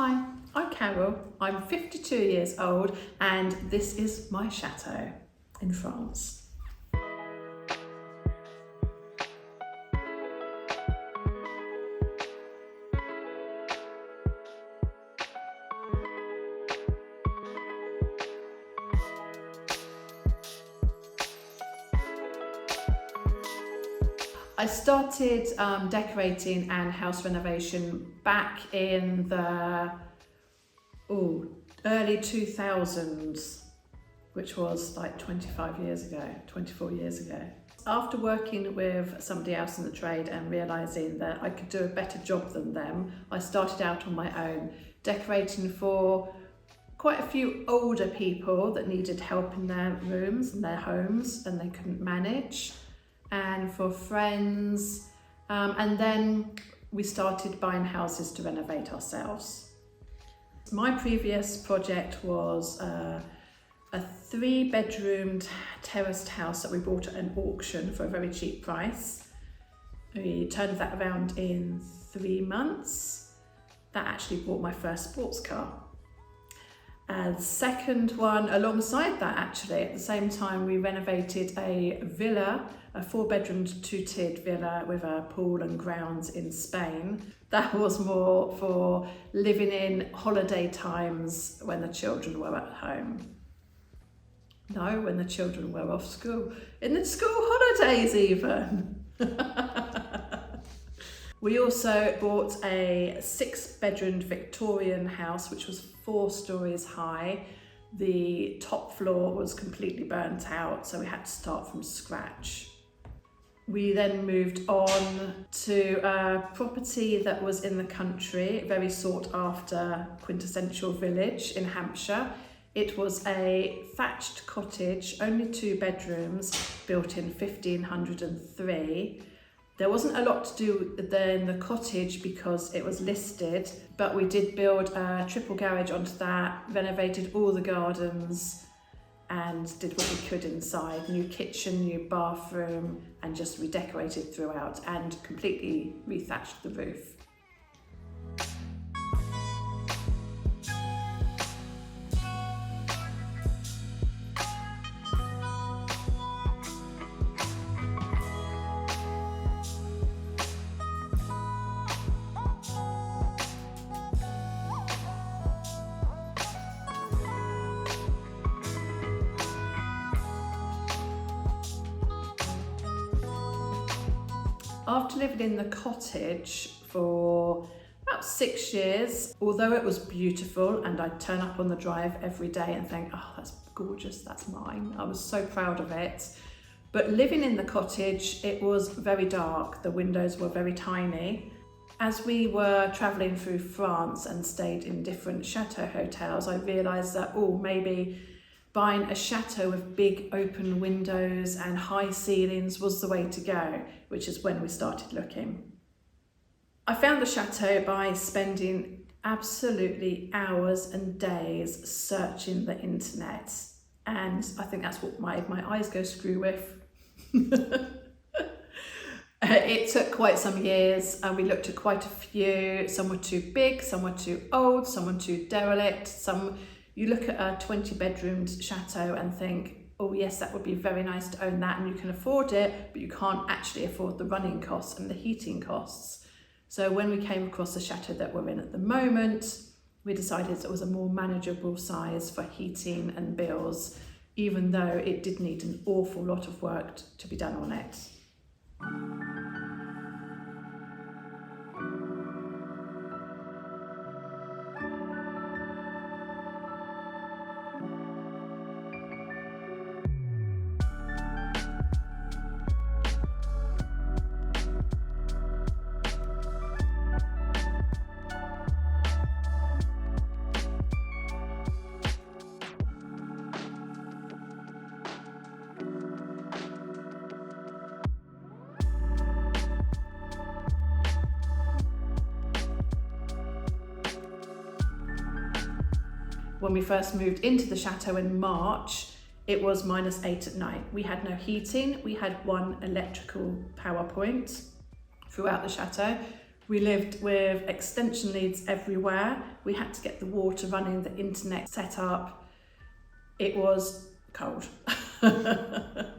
Hi, I'm Carol, I'm 52 years old and this is my chateau in France. I started decorating and house renovation back in the early 2000s, which was like 24 years ago. After working with somebody else in the trade and realising that I could do a better job than them, I started out on my own, decorating for quite a few older people that needed help in their rooms and their homes and they couldn't manage, and for friends, and then we started buying houses to renovate ourselves. My previous project was a 3-bedroomed terraced house that we bought at an auction for a very cheap price. We turned that around in 3 months. That actually bought my first sports car. And the second one, alongside that actually, at the same time, we renovated a villa, a 4-bedroomed 2-tiered villa with a pool and grounds in Spain. That was more for living in holiday times when the children were at home. No, when the children were off school. In the school holidays even. We also bought a 6-bedroomed Victorian house, which was 4 stories high. The top floor was completely burnt out, so we had to start from scratch. We then moved on to a property that was in the country, very sought after quintessential village in Hampshire. It was a thatched cottage, only 2 bedrooms, built in 1503. There wasn't a lot to do in the cottage because it was listed, but we did build a triple garage onto that, renovated all the gardens and did what we could inside. New kitchen, new bathroom, and just redecorated throughout and completely rethatched the roof. After living in the cottage for about 6 years, although it was beautiful and I'd turn up on the drive every day and think, oh, that's gorgeous, that's mine. I was so proud of it. But living in the cottage, it was very dark. The windows were very tiny. As we were traveling through France and stayed in different chateau hotels, I realized that, maybe buying a chateau with big open windows and high ceilings was the way to go, which is when we started looking. I found the chateau by spending absolutely hours and days searching the internet, and I think that's what made my eyes go screw with. It took quite some years and we looked at quite a few. Some were too big, some were too old, some were too derelict, you look at a 20-bedroomed chateau and think, oh yes, that would be very nice to own that and you can afford it, but you can't actually afford the running costs and the heating costs. So when we came across the chateau that we're in at the moment, we decided it was a more manageable size for heating and bills, even though it did need an awful lot of work to be done on it. When we first moved into the chateau in March, it was -8 at night. We had no heating, we had one electrical power point throughout the chateau. We lived with extension leads everywhere. We had to get the water running, the internet set up. It was cold. The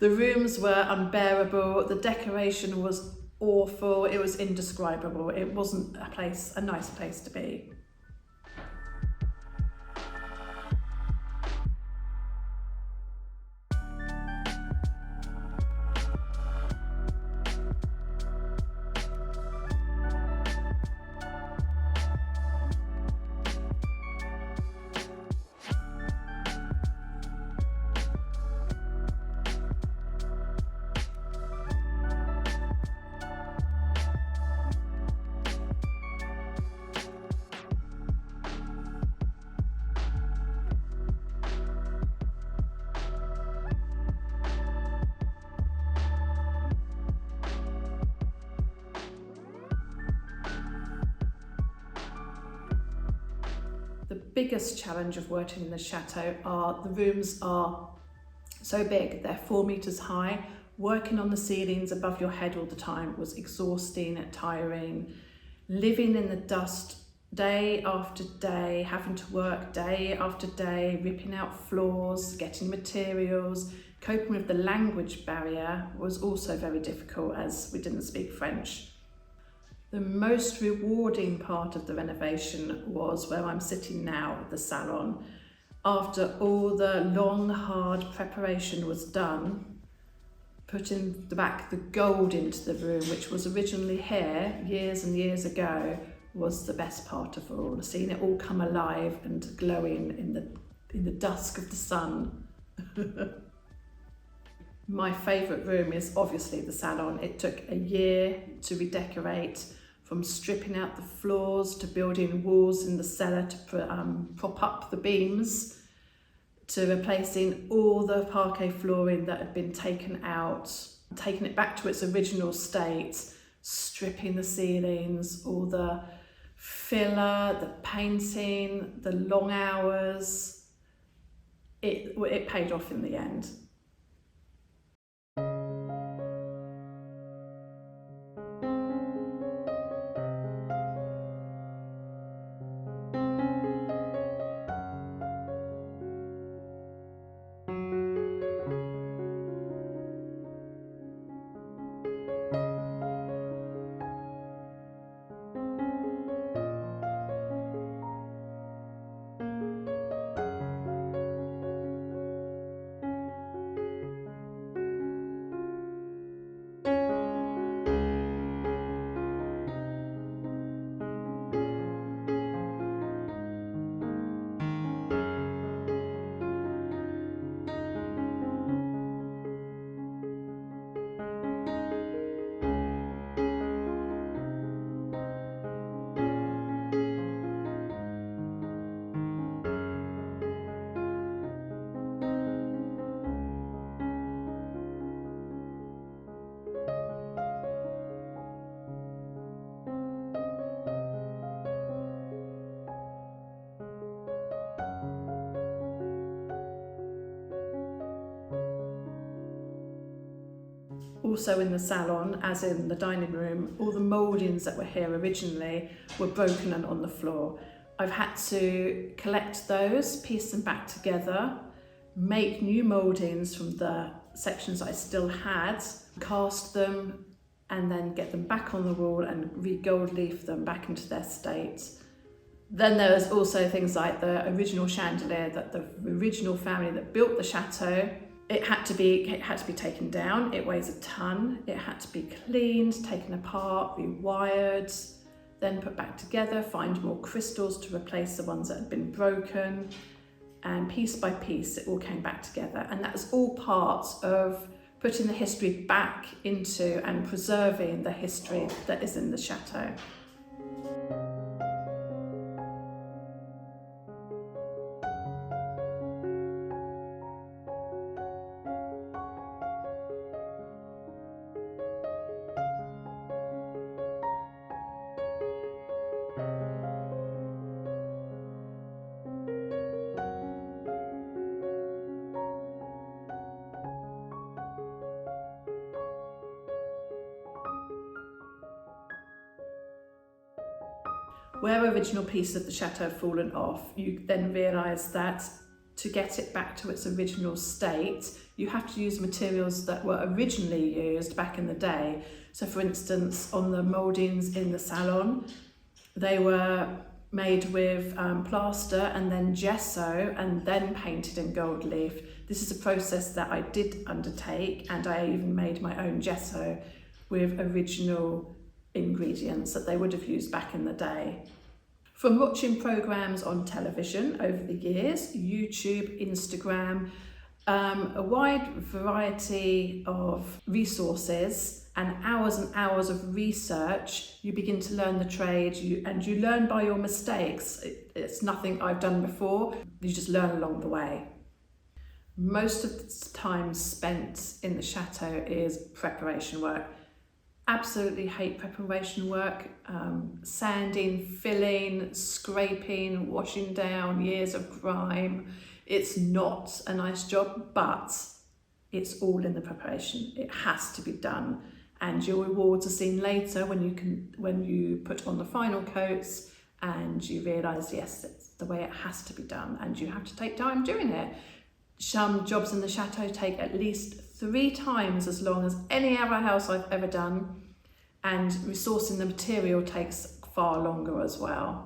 rooms were unbearable. The decoration was awful. It was indescribable. It wasn't a nice place to be. The biggest challenge of working in the chateau are the rooms are so big, they're 4 meters high. Working on the ceilings above your head all the time was exhausting and tiring. Living in the dust day after day, having to work day after day, ripping out floors, getting materials, coping with the language barrier was also very difficult as we didn't speak French. The most rewarding part of the renovation was where I'm sitting now, the salon. After all the long, hard preparation was done, putting back the gold into the room, which was originally here years and years ago, was the best part of all. Seeing it all come alive and glowing in the dusk of the sun. My favourite room is obviously the salon. It took a year to redecorate, from stripping out the floors to building walls in the cellar to prop up the beams, to replacing all the parquet flooring that had been taken out, taking it back to its original state, stripping the ceilings, all the filler, the painting, the long hours. It paid off in the end. Also in the salon, as in the dining room, all the mouldings that were here originally were broken and on the floor. I've had to collect those, piece them back together, make new mouldings from the sections I still had, cast them, and then get them back on the wall and re-gold leaf them back into their state. Then there was also things like the original chandelier that the original family that built the chateau, it had to be taken down. It weighs a ton. It had to be cleaned, taken apart, rewired, then put back together, find more crystals to replace the ones that had been broken. And piece by piece, it all came back together. And that was all part of putting the history back into and preserving the history that is in the chateau. Where original pieces of the chateau have fallen off, you then realise that to get it back to its original state, you have to use materials that were originally used back in the day. So for instance, on the mouldings in the salon, they were made with plaster and then gesso and then painted in gold leaf. This is a process that I did undertake, and I even made my own gesso with original ingredients that they would have used back in the day. From watching programmes on television over the years, YouTube, Instagram, a wide variety of resources and hours of research, you begin to learn the trade, and you learn by your mistakes. It's nothing I've done before, you just learn along the way. Most of the time spent in the chateau is preparation work. Absolutely hate preparation work, sanding, filling, scraping, washing down, years of grime. It's not a nice job, but it's all in the preparation. It has to be done, and your rewards are seen later when you put on the final coats and you realise, yes, it's the way it has to be done, and you have to take time doing it. Some jobs in the chateau take at least 3 times as long as any other house I've ever done, and resourcing the material takes far longer as well.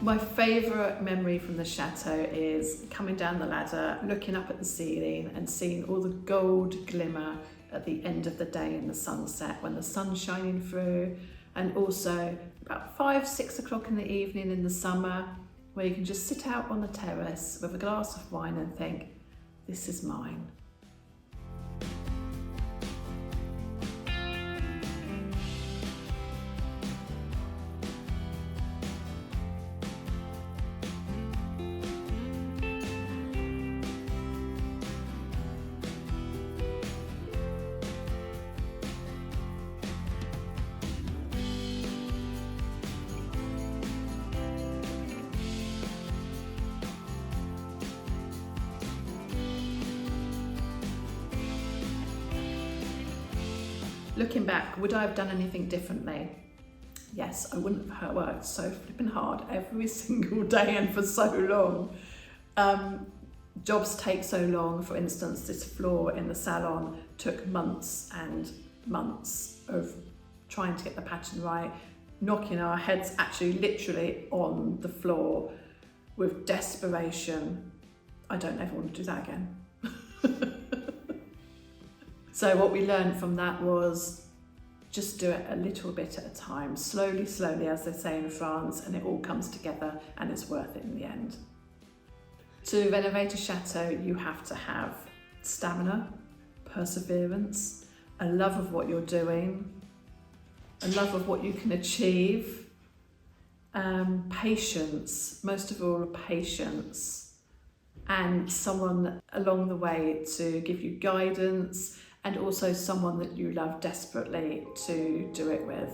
My favourite memory from the chateau is coming down the ladder, looking up at the ceiling and seeing all the gold glimmer at the end of the day in the sunset when the sun's shining through, and also about 5-6 o'clock in the evening in the summer where you can just sit out on the terrace with a glass of wine and think, this is mine. Looking back, would I have done anything differently? Yes, I wouldn't have worked so flipping hard every single day and for so long. Jobs take so long. For instance, this floor in the salon took months and months of trying to get the pattern right, knocking our heads actually literally on the floor with desperation. I don't ever want to do that again. So what we learned from that was just do it a little bit at a time, slowly, as they say in France, and it all comes together and it's worth it in the end. To renovate a chateau, you have to have stamina, perseverance, a love of what you're doing, a love of what you can achieve, patience, most of all patience, and someone along the way to give you guidance, and also someone that you love desperately to do it with.